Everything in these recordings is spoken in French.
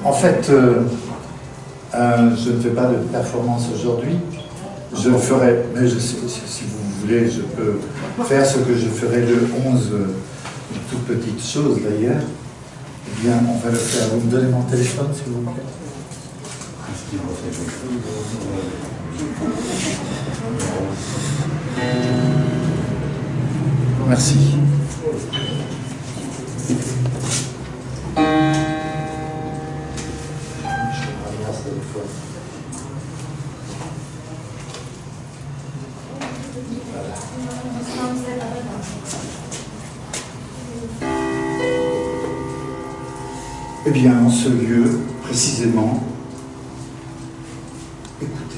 En fait, je ne fais pas de performance aujourd'hui. Je ferai, mais si vous voulez, je peux faire ce que je ferai le 11, une toute petite chose d'ailleurs. Eh bien, on va le faire. Vous me donnez mon téléphone, s'il vous plaît. Merci. Eh bien, en ce lieu, précisément, écoutez.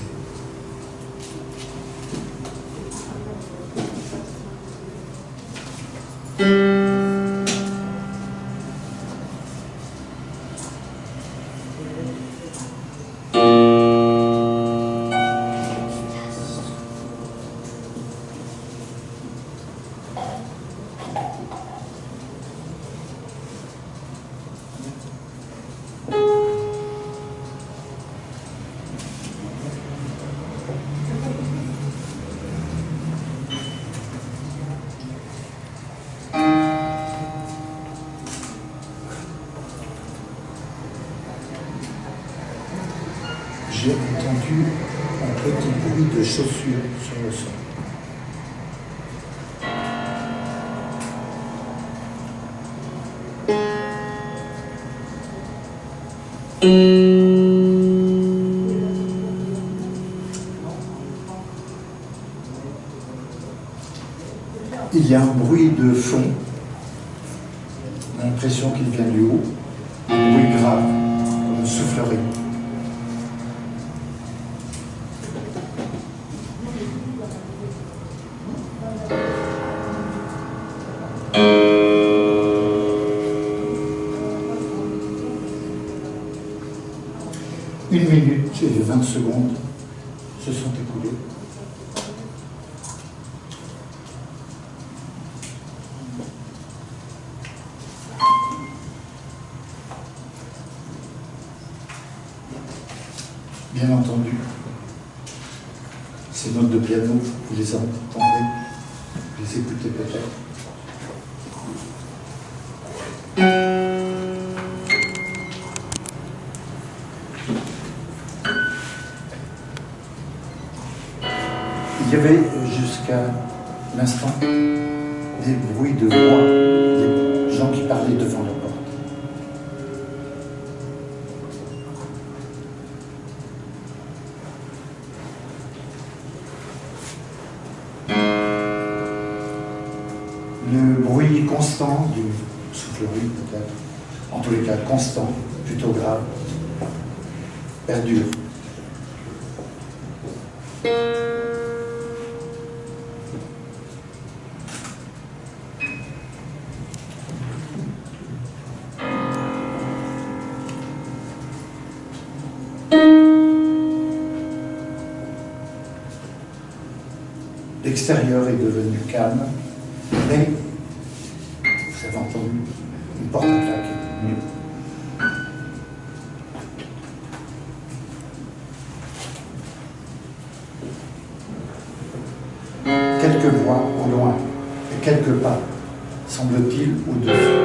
J'ai entendu un petit bruit de chaussures sur le sol. Il y a un bruit de fond, l'impression qu'il vient du haut, un bruit grave, comme une soufflerie. Une minute et 20 secondes se sont écoulées. Bien entendu, ces notes de piano, vous les entendez, vous les écoutez peut-être. Il y avait jusqu'à l'instant des bruits de voix, des gens qui parlaient devant la porte. Le bruit constant d'une soufflerie peut-être, en tous les cas constant, plutôt grave, perdure. L'extérieur est devenu calme, mais vous avez entendu une porte à claquer. Quelques voix au loin et quelques pas, semble-t-il, au-dessus.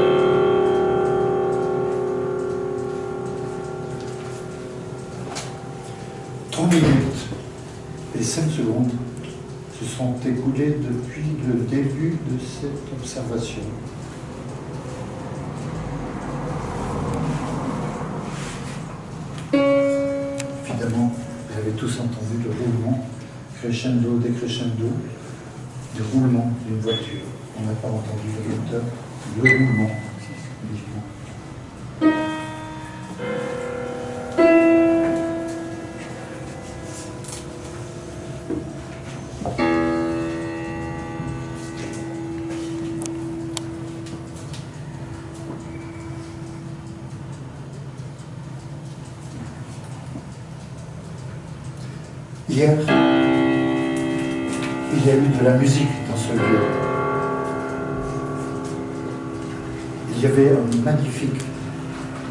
Minutes et 5 secondes se sont écoulées depuis le début de cette observation. Évidemment, vous avez tous entendu le roulement, crescendo, décrescendo, du roulement d'une voiture. On n'a pas entendu le moteur, le roulement uniquement. Hier, il y a eu de la musique dans ce lieu. Il y avait un magnifique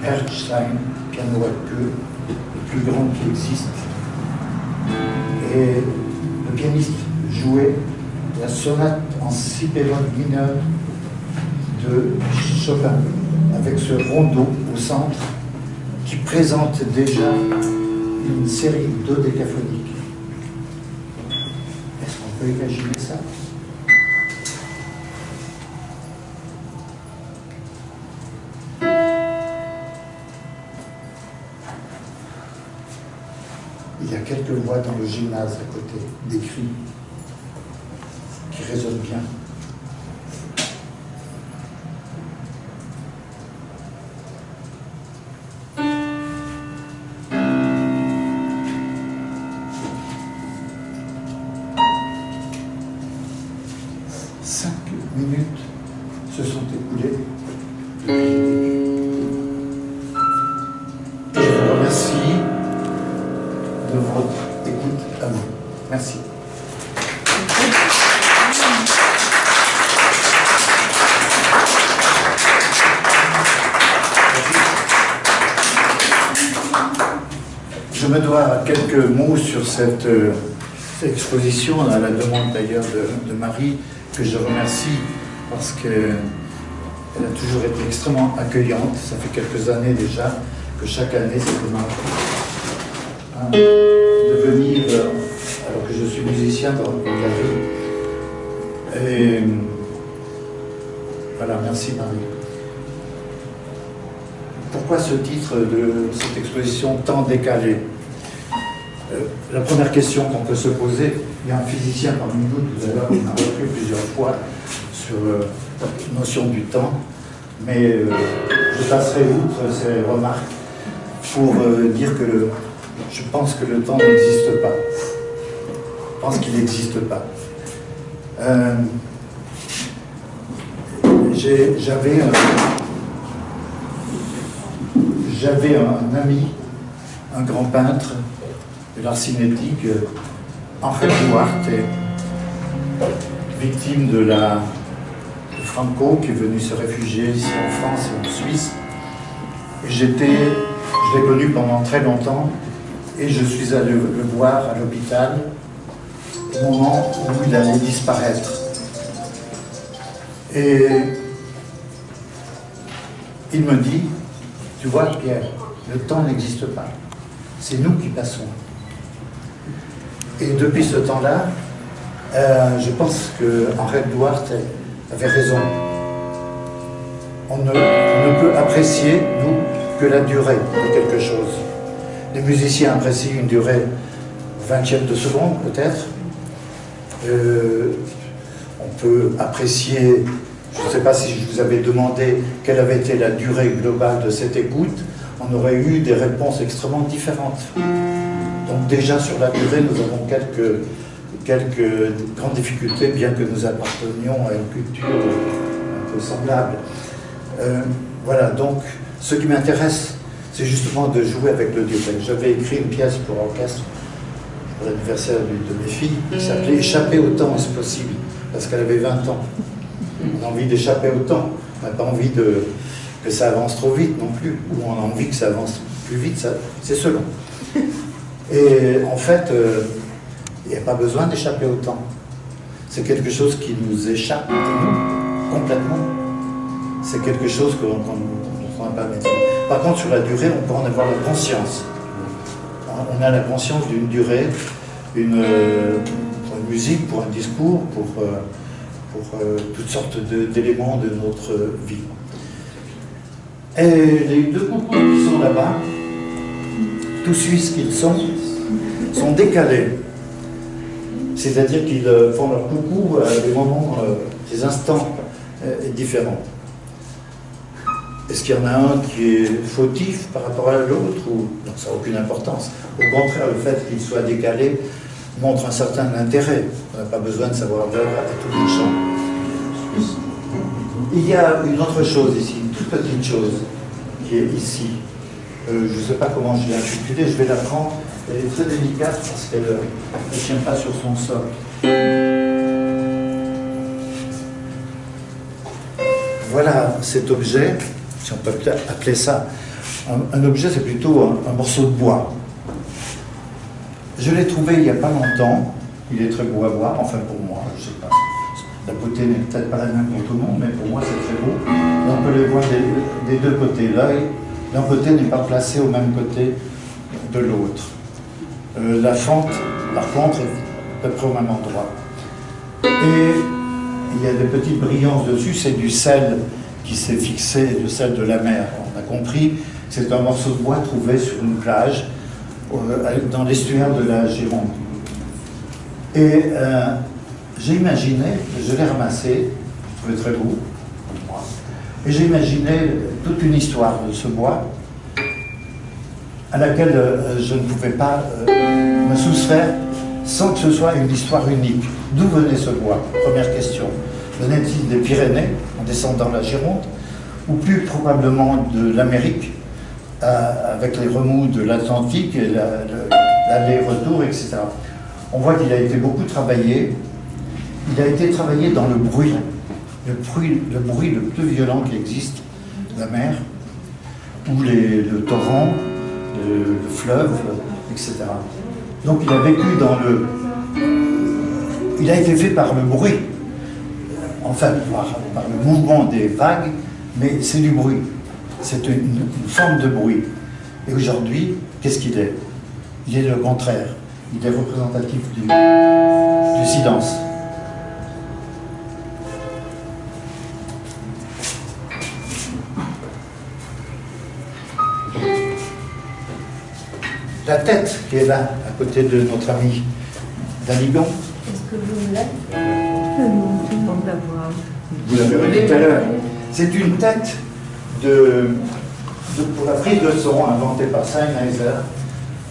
Bernstein, piano à queue, le plus grand qui existe. Et le pianiste jouait la sonate en si bémol mineur de Chopin, avec ce rondeau au centre qui présente déjà une série dodécaphoniques. Est-ce qu'on peut imaginer ça? Il y a quelques voix dans le gymnase à côté, des cris qui résonnent bien. Se sont écoulés depuis le début. Je vous remercie de votre écoute à vous. Merci. Je me dois à quelques mots sur cette exposition, à la demande d'ailleurs de Marie, que je remercie parce qu'elle a toujours été extrêmement accueillante. Ça fait quelques années déjà que chaque année, c'est de venir, alors que je suis musicien dans le café. Et voilà, merci Marie. Pourquoi ce titre de cette exposition tant décalée? La première question qu'on peut se poser, il y a un physicien parmi nous tout à l'heure qui m'a repris plusieurs fois sur la notion du temps, mais je passerai outre ces remarques pour dire que je pense que le temps n'existe pas. Je pense qu'il n'existe pas. J'avais un ami, un grand peintre de l'art cinétique, Henri Duarte, victime de Franco, qui est venu se réfugier ici en France et en Suisse. Et je l'ai connu pendant très longtemps, et je suis allé le voir à l'hôpital au moment où il allait disparaître. Et il me dit, tu vois Pierre, le temps n'existe pas, c'est nous qui passons. Et depuis ce temps-là, je pense que Henri Duarte avait raison. On ne peut apprécier, nous, que la durée de quelque chose. Les musiciens apprécient une durée 20e de seconde, peut-être. On peut apprécier, je ne sais pas si je vous avais demandé quelle avait été la durée globale de cette écoute, on aurait eu des réponses extrêmement différentes. Donc déjà sur la durée, nous avons quelques grandes difficultés, bien que nous appartenions à une culture un peu semblable. Voilà, donc ce qui m'intéresse, c'est justement de jouer avec le durée. J'avais écrit une pièce pour orchestre, pour l'anniversaire de mes filles, qui s'appelait « Échapper au temps, est-ce possible ?» parce qu'elle avait 20 ans. On a envie d'échapper au temps, on n'a pas envie que ça avance trop vite non plus, ou on a envie que ça avance plus vite, c'est selon. Et en fait, il n'y a pas besoin d'échapper au temps. C'est quelque chose qui nous échappe de nous, complètement. C'est quelque chose qu'on n'a pas maîtrisé. Par contre, sur la durée, on peut en avoir la conscience. On a la conscience d'une durée, pour une musique, pour un discours, pour toutes sortes d'éléments de notre vie. Et les deux concours qui sont là-bas, tout suisses qu'ils sont décalés. C'est-à-dire qu'ils font leur coucou à des moments, des instants différents. Est-ce qu'il y en a un qui est fautif par rapport à l'autre ou non, ça n'a aucune importance. Au contraire, le fait qu'il soit décalé montre un certain intérêt. On n'a pas besoin de savoir l'heure à tout bout de champ. Il y a une autre chose ici, une toute petite chose qui est ici. Je ne sais pas comment je l'ai intitulée, je vais la prendre. Elle est très délicate parce qu'elle ne tient pas sur son socle. voilà cet objet, si on peut appeler ça un objet, c'est plutôt un morceau de bois. Je l'ai trouvé il n'y a pas longtemps, il est très beau à voir, enfin pour moi, je ne sais pas. La beauté n'est peut-être pas la même pour tout le monde, mais pour moi c'est très beau. Et on peut le voir des deux côtés. L'œil, d'un côté, n'est pas placé au même côté de l'autre. La fente, par contre, est à peu près au même endroit. Et il y a des petites brillances dessus, c'est du sel qui s'est fixé, du sel de la mer. On a compris, c'est un morceau de bois trouvé sur une plage dans l'estuaire de la Gironde. Et j'ai imaginé, je l'ai ramassé, je trouvais très beau, pour moi, et j'ai imaginé toute une histoire de ce bois à laquelle je ne pouvais pas me soustraire sans que ce soit une histoire unique. D'où venait ce bois? Première question. Venait-il des Pyrénées, en descendant la Gironde, ou plus probablement de l'Amérique, avec les remous de l'Atlantique et l'aller-retour, etc. On voit qu'il a été beaucoup travaillé. Il a été travaillé dans le bruit le plus violent qui existe, la mer, ou le torrent, le fleuve, etc. Donc il a vécu dans le... Il a été fait par le bruit, enfin par le mouvement des vagues, mais c'est du bruit. C'est une forme de bruit. Et aujourd'hui, qu'est-ce qu'il est? Il est le contraire. Il est représentatif du silence. La tête qui est là, à côté de notre ami Daligon. Est-ce que vous l'avez? Non, tout le monde la voit. Vous l'avez vu tout à l'heure. C'est une tête pour la prise de son inventée par Sennheiser.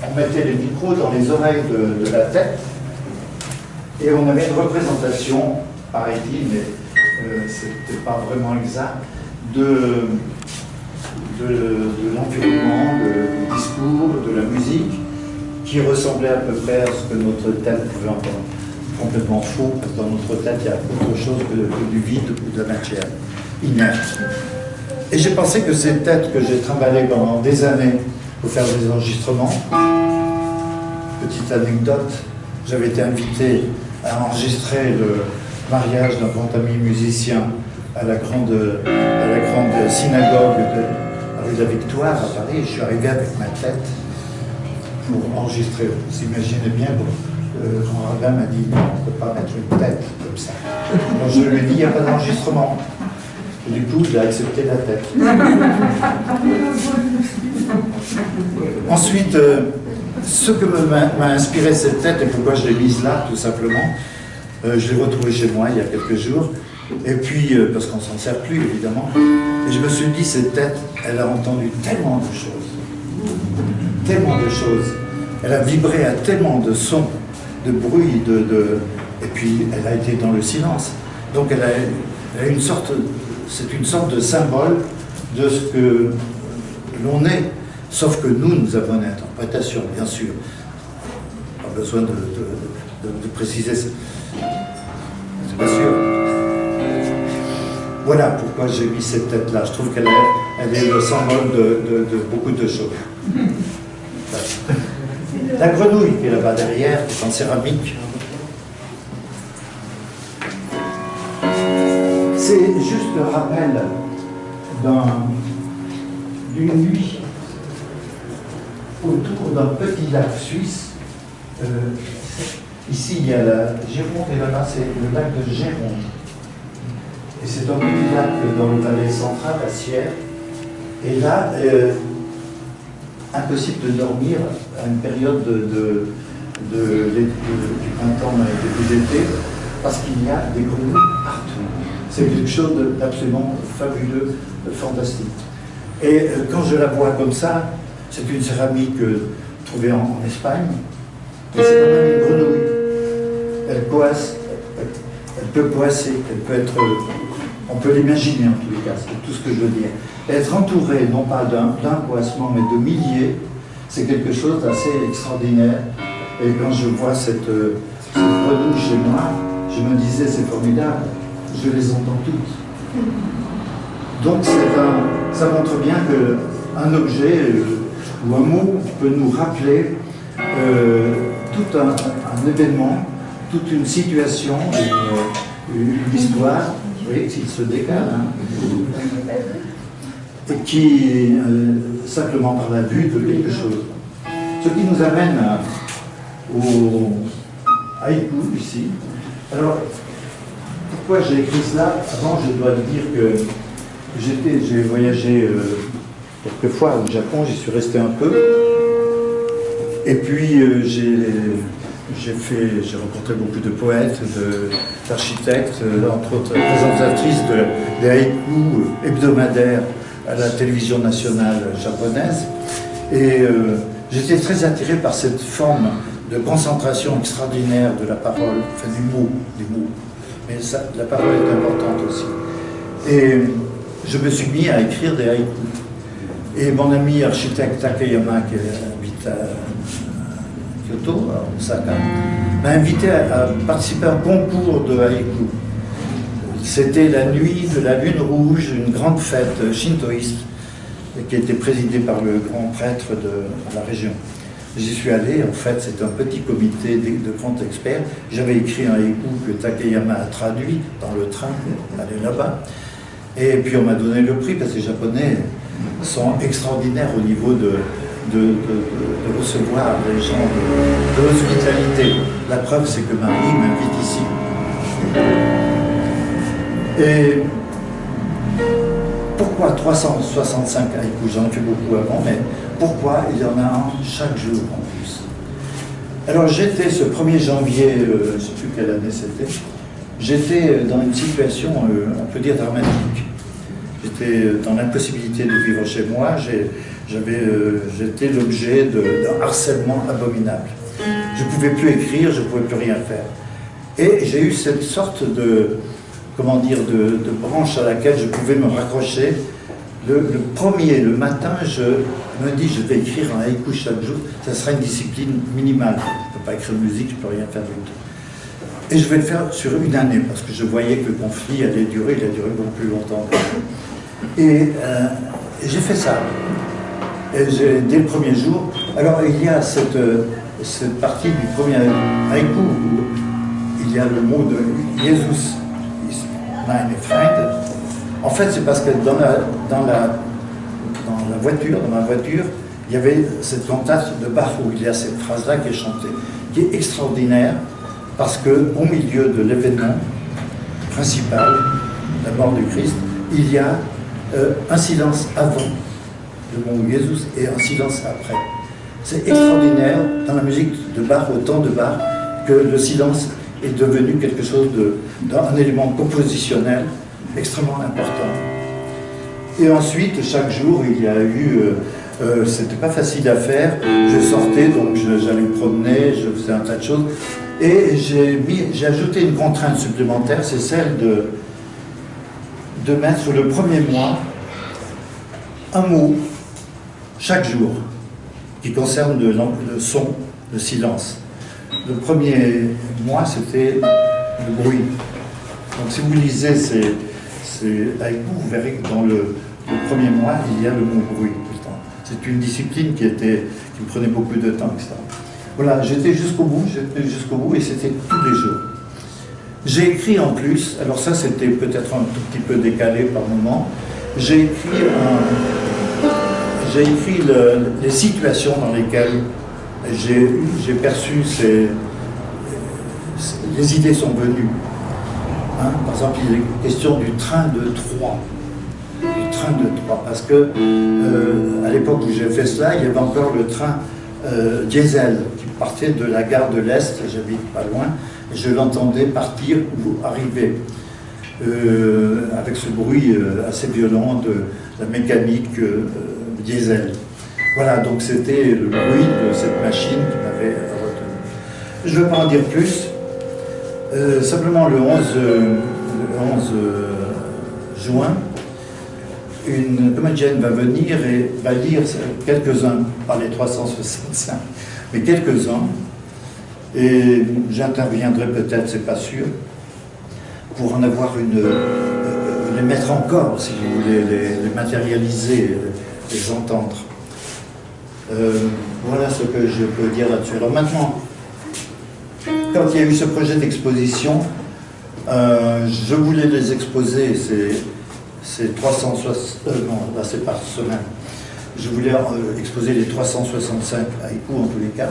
On mettait les micros dans les oreilles de la tête et on avait une représentation, paraît-il, mais c'était pas vraiment exact, de l'environnement, du discours, de la musique, qui ressemblait à peu près à ce que notre tête pouvait entendre. Complètement faux, parce que dans notre tête, il y a autre chose que du vide ou de la matière inerte. Et j'ai pensé que ces têtes que j'ai trimballées pendant des années pour faire des enregistrements, petite anecdote, j'avais été invité à enregistrer le mariage d'un grand ami musicien à la grande synagogue de la Victoire à Paris. Je suis arrivé avec ma tête pour enregistrer. Vous imaginez bien, le grand rabbin m'a dit non, on ne peut pas mettre une tête comme ça. Alors je lui ai dit il n'y a pas d'enregistrement. Et du coup, il a accepté la tête. Ensuite, ce que m'a inspiré cette tête et pourquoi je l'ai mise là, tout simplement, je l'ai retrouvée chez moi il y a quelques jours. Et puis, parce qu'on ne s'en sert plus, évidemment. Et je me suis dit, cette tête, elle a entendu tellement de choses. Tellement de choses. Elle a vibré à tellement de sons, de bruits, et puis elle a été dans le silence. Donc elle a une sorte, c'est une sorte de symbole de ce que l'on est. Sauf que nous avons une interprétation, bien sûr. Pas besoin de préciser ça. C'est pas sûr. Voilà pourquoi j'ai mis cette tête-là. Je trouve qu'elle est le symbole de beaucoup de choses. La grenouille qui est là-bas derrière, qui est en céramique, c'est juste le rappel d'une nuit autour d'un petit lac suisse. Ici, il y a la Gironde et là-bas, c'est le lac de Gironde. Et c'est un petit lac dans le Valais central, à Sierre. Et là, impossible de dormir à une période du printemps et début d'été, parce qu'il y a des grenouilles partout. C'est quelque chose d'absolument fabuleux, fantastique. Et quand je la vois comme ça, c'est une céramique trouvée en Espagne, et c'est quand même une grenouille. Elle coasse, elle peut coasser, elle peut être... On peut l'imaginer en tous les cas, c'est tout ce que je veux dire. Être entouré, non pas d'un coassement, mais de milliers, c'est quelque chose d'assez extraordinaire. Et quand je vois cette grenouille chez moi, je me disais, c'est formidable, je les entends toutes. Donc ça montre bien qu'un objet ou un mot peut nous rappeler tout un événement, toute une situation, une histoire, vous voyez qu'il se décale, hein, et qui, simplement par la vue de quelque chose. Ce qui nous amène au haïku ici. Alors, pourquoi j'ai écrit cela? Avant, je dois dire que j'ai voyagé quelques fois au Japon, j'y suis resté un peu. Et puis, j'ai rencontré beaucoup de poètes, d'architectes, entre autres présentatrices des haïkus hebdomadaires à la télévision nationale japonaise. Et j'étais très attiré par cette forme de concentration extraordinaire de la parole, enfin des mots. Mais ça, la parole est importante aussi. Et je me suis mis à écrire des haïkus. Et mon ami architecte Takayama, qui habite à Kyoto, à Osaka, m'a invité à participer à un concours de haïku. C'était la nuit de la lune rouge, une grande fête shintoïste qui était présidée par le grand prêtre de la région. J'y suis allé, en fait, c'était un petit comité de grands experts. J'avais écrit un haïku que Takayama a traduit dans le train, aller là-bas. Et puis on m'a donné le prix parce que les Japonais sont extraordinaires au niveau de recevoir les gens, de l'hospitalité. La preuve, c'est que Marie m'invite ici. Et pourquoi 365 haïkus? J'en ai fait beaucoup avant, mais pourquoi il y en a un chaque jour en plus? Alors j'étais ce 1er janvier, je ne sais plus quelle année c'était, j'étais dans une situation, on peut dire, dramatique. J'étais dans l'impossibilité de vivre chez moi, j'étais l'objet d'un harcèlement abominable. Je ne pouvais plus écrire, je ne pouvais plus rien faire. Et j'ai eu cette sorte de branche à laquelle je pouvais me raccrocher. Le matin, je me dis, je vais écrire un haïku chaque jour, ça sera une discipline minimale. Je ne peux pas écrire de musique, je ne peux rien faire du tout. Et je vais le faire sur une année, parce que je voyais que le conflit allait durer, il a duré beaucoup plus longtemps. Et j'ai fait ça. Et dès le premier jour, alors il y a cette partie du premier haïku où il y a le mot de Jesus. Meine Freunde. En fait, c'est parce que dans ma voiture, il y avait cette cantate de Bach où il y a cette phrase-là qui est chantée, qui est extraordinaire, parce qu'au milieu de l'événement principal, la mort du Christ, il y a un silence avant le mot Jésus et un silence après. C'est extraordinaire dans la musique de Bach, au temps de Bach, que le silence est devenu quelque chose d'un élément compositionnel extrêmement important. Et ensuite, chaque jour, il y a eu, c'était pas facile à faire, je sortais, donc j'allais me promener, je faisais un tas de choses, et j'ai ajouté une contrainte supplémentaire, c'est celle de mettre sur le premier mois un mot chaque jour qui concerne le son, le silence. Le premier mois, c'était le bruit. Donc si vous lisez ces haïkus, vous verrez que dans le premier mois, il y a le mot bruit tout le temps. C'est une discipline qui me prenait beaucoup de temps, etc. Voilà, j'étais jusqu'au bout, et c'était tous les jours. J'ai écrit en plus, alors ça c'était peut-être un tout petit peu décalé par moment, j'ai écrit les situations dans lesquelles j'ai perçu les idées sont venues. Hein, par exemple, il est question du train de Troyes. Parce que à l'époque où j'ai fait cela, il y avait encore le train diesel qui partait de la gare de l'Est, j'habite pas loin, et je l'entendais partir ou arriver avec ce bruit assez violent de la mécanique diesel. Voilà, donc c'était le bruit de cette machine qui m'avait retenu. Je ne vais pas en dire plus. Simplement le 11 juin, une comédienne va venir et va lire quelques-uns, pas les 365, mais quelques-uns, et j'interviendrai peut-être, c'est pas sûr, pour en avoir les mettre encore, si vous voulez, les matérialiser, les entendre. Voilà ce que je peux dire là-dessus. Alors maintenant, quand il y a eu ce projet d'exposition, je voulais les exposer, c'est 360, non, là c'est par semaine. Je voulais exposer les 365 haïkus en tous les cas.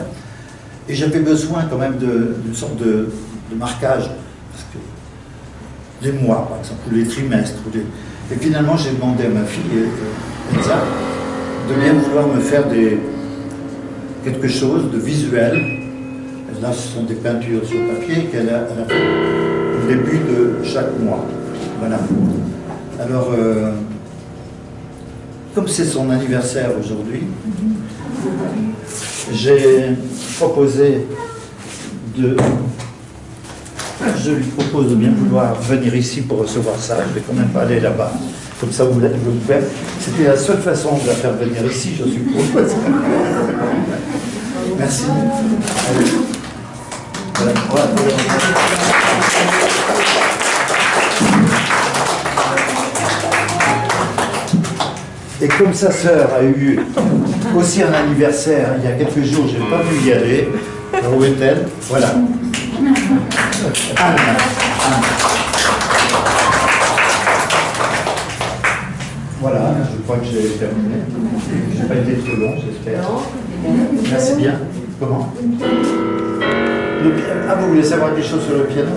Et j'avais besoin quand même d'une sorte de marquage. Parce que les mois, par exemple, ou les trimestres. Et finalement, j'ai demandé à ma fille, Elsa, de bien vouloir me faire quelque chose de visuel. Et là, ce sont des peintures sur papier qu'elle a fait au début de chaque mois. Voilà. Alors, comme c'est son anniversaire aujourd'hui, j'ai proposé je lui propose de bien vouloir venir ici pour recevoir ça. Je ne vais quand même pas aller là-bas. Comme ça, vous pouvez. C'était la seule façon de la faire venir ici, je suppose. Merci. Voilà. Et comme sa sœur a eu aussi un anniversaire il y a quelques jours, je n'ai pas pu y aller. Alors, où est-elle? Voilà. Anne. Voilà, je crois que j'ai terminé. Je n'ai pas été trop long, j'espère. Merci bien. Comment? Ah, vous voulez savoir quelque chose sur le piano?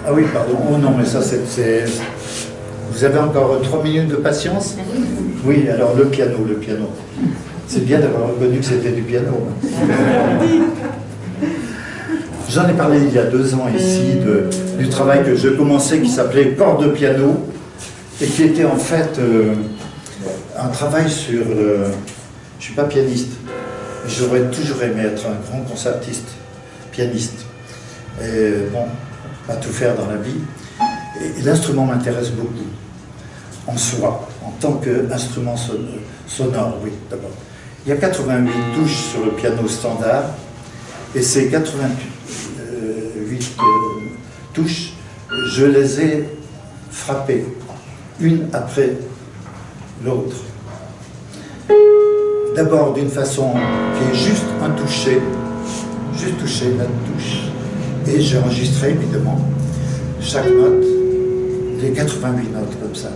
Ah oui, pardon. Oh non, mais ça, c'est... Vous avez encore 3 minutes de patience? Oui, alors le piano. C'est bien d'avoir reconnu que c'était du piano. J'en ai parlé il y a 2 ans ici du travail que je commençais qui s'appelait Corps de piano et qui était en fait un travail sur... je ne suis pas pianiste. J'aurais toujours aimé être un grand concertiste, pianiste. Et bon, pas tout faire dans la vie. Et l'instrument m'intéresse beaucoup, en soi, en tant qu'instrument sonore, oui, d'abord. Il y a 88 touches sur le piano standard, et ces 88 touches, je les ai frappées, une après l'autre. D'abord d'une façon qui est juste un toucher, la touche, et j'ai enregistré évidemment chaque note, les 88 notes comme ça.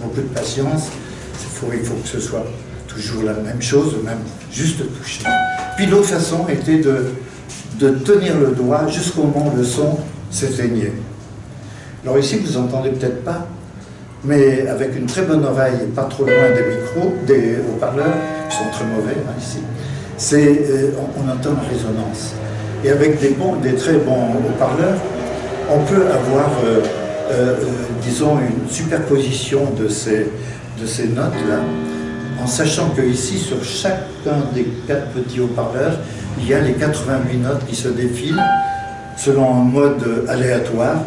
Beaucoup de patience, il faut que ce soit toujours la même chose, même juste toucher. Puis l'autre façon était de tenir le doigt jusqu'au moment où le son s'éteignait. Alors ici, vous n'entendez peut-être pas, mais avec une très bonne oreille, et pas trop loin des micros, des haut-parleurs, qui sont très mauvais hein, ici, on entend la résonance. Et avec des très bons haut-parleurs, on peut avoir, disons, une superposition de ces notes-là, en sachant que ici, sur chacun des 4 petits haut-parleurs, il y a les 88 notes qui se défilent selon un mode aléatoire.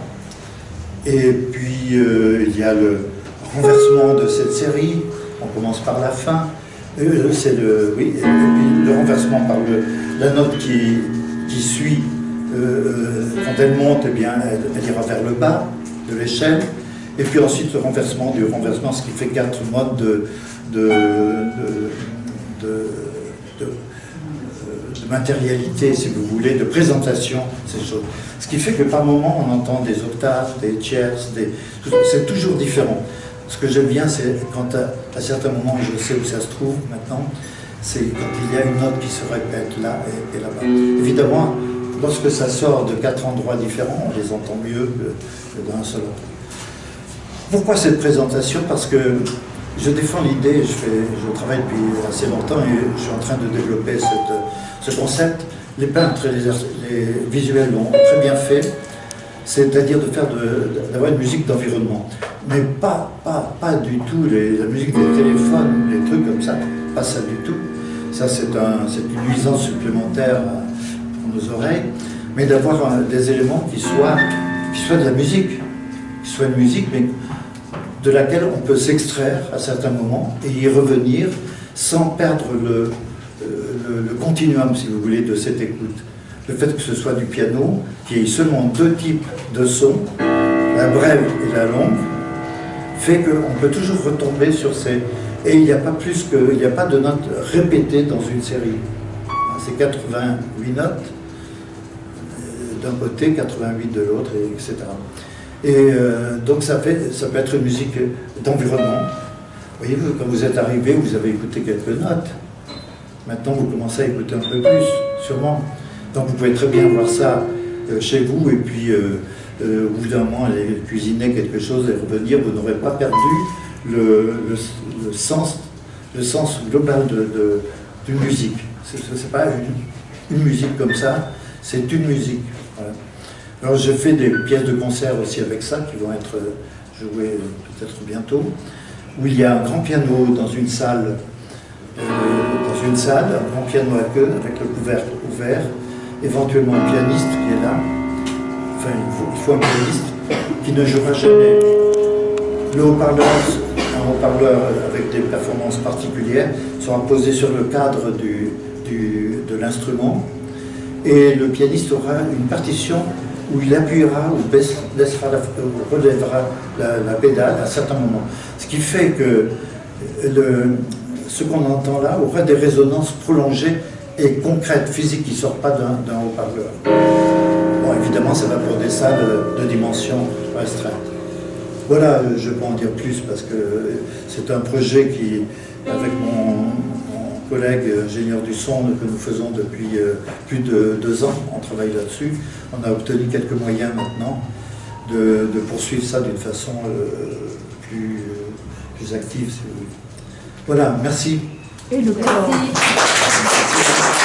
Et puis, il y a le renversement de cette série, on commence par la fin, c'est et puis le renversement par la note qui suit, quand elle monte, eh bien, elle ira vers le bas de l'échelle, et puis ensuite le renversement du renversement, ce qui fait 4 modes de matérialité, si vous voulez, de présentation, ces choses. Ce qui fait que par moment, on entend des octaves, des tierces, c'est toujours différent. Ce que j'aime bien, c'est quand à certains moments, je sais où ça se trouve maintenant, c'est quand il y a une note qui se répète là et là-bas. Évidemment, lorsque ça sort de 4 endroits différents, on les entend mieux que d'un seul endroit. Pourquoi cette présentation? Parce que je défends l'idée, je travaille depuis assez longtemps et je suis en train de développer ce concept. Les peintres et les visuels l'ont très bien fait, c'est-à-dire d'avoir une musique d'environnement. Mais pas du tout la musique des téléphones, les trucs comme ça, pas ça du tout. Ça, c'est une nuisance supplémentaire pour nos oreilles, mais d'avoir des éléments qui soient de la musique, mais de laquelle on peut s'extraire à certains moments et y revenir sans perdre le continuum, si vous voulez, de cette écoute. Le fait que ce soit du piano, qui ait seulement 2 types de sons, la brève et la longue, fait qu'on peut toujours retomber sur ces... Et il n'y a pas il n'y a pas de notes répétées dans une série. C'est 88 notes d'un côté, 88 de l'autre, etc. Et donc ça peut être une musique d'environnement. Voyez, quand vous êtes arrivé, vous avez écouté quelques notes. Maintenant, vous commencez à écouter un peu plus, sûrement. Donc vous pouvez très bien voir ça chez vous, et puis au bout d'un moment, aller cuisiner quelque chose et revenir, vous n'aurez pas perdu le sens global d'une musique. Ce n'est pas une musique comme ça, c'est une musique. Voilà. Alors j'ai fait des pièces de concert aussi avec ça, qui vont être jouées peut-être bientôt, où il y a un grand piano dans une salle, un grand piano à queue avec le couvercle ouvert, éventuellement un pianiste qui est là. Enfin, il faut un pianiste qui ne jouera jamais. Le haut-parleur, un haut-parleur avec des performances particulières, sera posé sur le cadre de l'instrument, et le pianiste aura une partition où il appuiera ou relèvera la pédale à certains moments. Ce qui fait que ce qu'on entend là aura des résonances prolongées et concrètes, physiques, qui ne sortent pas d'un haut-parleur. Bon, évidemment, ça va pour des salles de dimension restreinte. Voilà, je peux en dire plus parce que c'est un projet qui, avec mon collègue ingénieur du son, que nous faisons depuis plus de 2 ans, on travaille là-dessus. On a obtenu quelques moyens maintenant de poursuivre ça d'une façon plus active, si vous voulez. Voilà, merci. Et le corps. Merci.